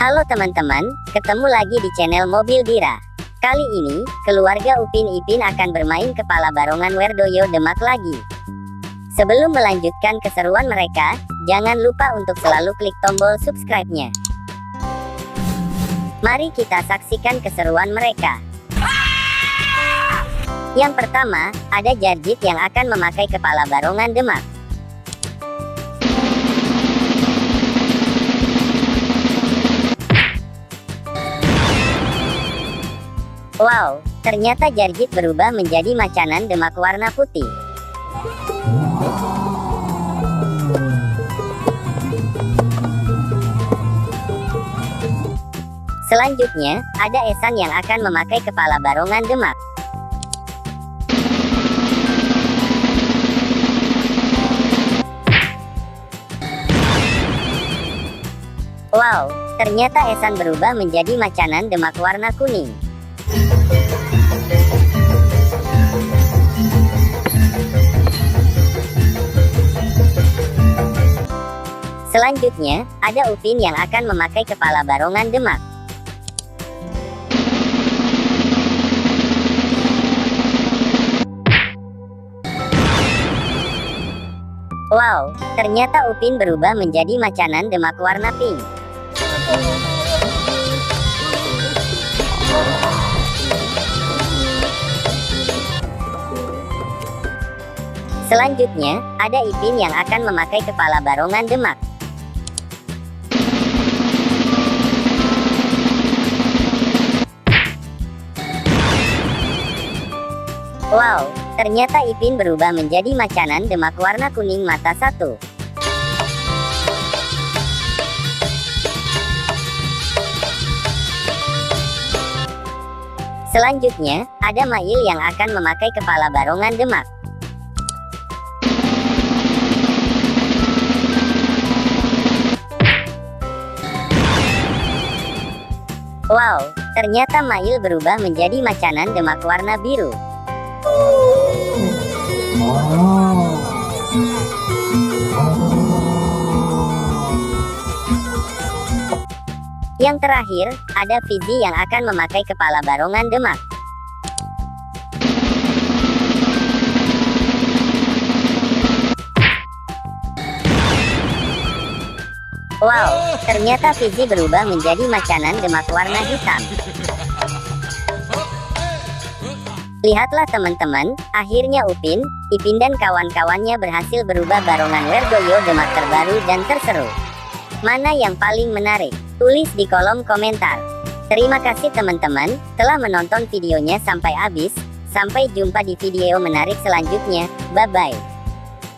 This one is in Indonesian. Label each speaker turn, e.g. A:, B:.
A: Halo teman-teman, ketemu lagi di channel Mobil Dira. Kali ini, keluarga Upin Ipin akan bermain kepala barongan werdoyo Demak lagi. Sebelum melanjutkan keseruan mereka, jangan lupa untuk selalu klik tombol subscribe-nya. Mari kita saksikan keseruan mereka. Yang pertama, ada Jarjit yang akan memakai kepala barongan Demak. Wow, ternyata Jarjit berubah menjadi macanan Demak warna putih. Selanjutnya, ada Esan yang akan memakai kepala barongan Demak. Wow, ternyata Esan berubah menjadi macanan Demak warna kuning. Selanjutnya, ada Upin yang akan memakai kepala barongan Demak. Wow, ternyata Upin berubah menjadi macanan Demak warna pink. Selanjutnya, ada Ipin yang akan memakai kepala barongan Demak. Wow, ternyata Ipin berubah menjadi macanan Demak warna kuning mata satu. Selanjutnya, ada Mail yang akan memakai kepala barongan Demak. Wow, ternyata Mail berubah menjadi macanan Demak warna biru. Yang terakhir, ada Fizi yang akan memakai kepala barongan Demak. Wow, ternyata Fizi berubah menjadi macanan Demak warna hitam. Lihatlah teman-teman, akhirnya Upin, Ipin dan kawan-kawannya berhasil berubah barongan werdoyo Demak terbaru dan terseru. Mana yang paling menarik? Tulis di kolom komentar. Terima kasih teman-teman, telah menonton videonya sampai habis. Sampai jumpa di video menarik selanjutnya. Bye-bye.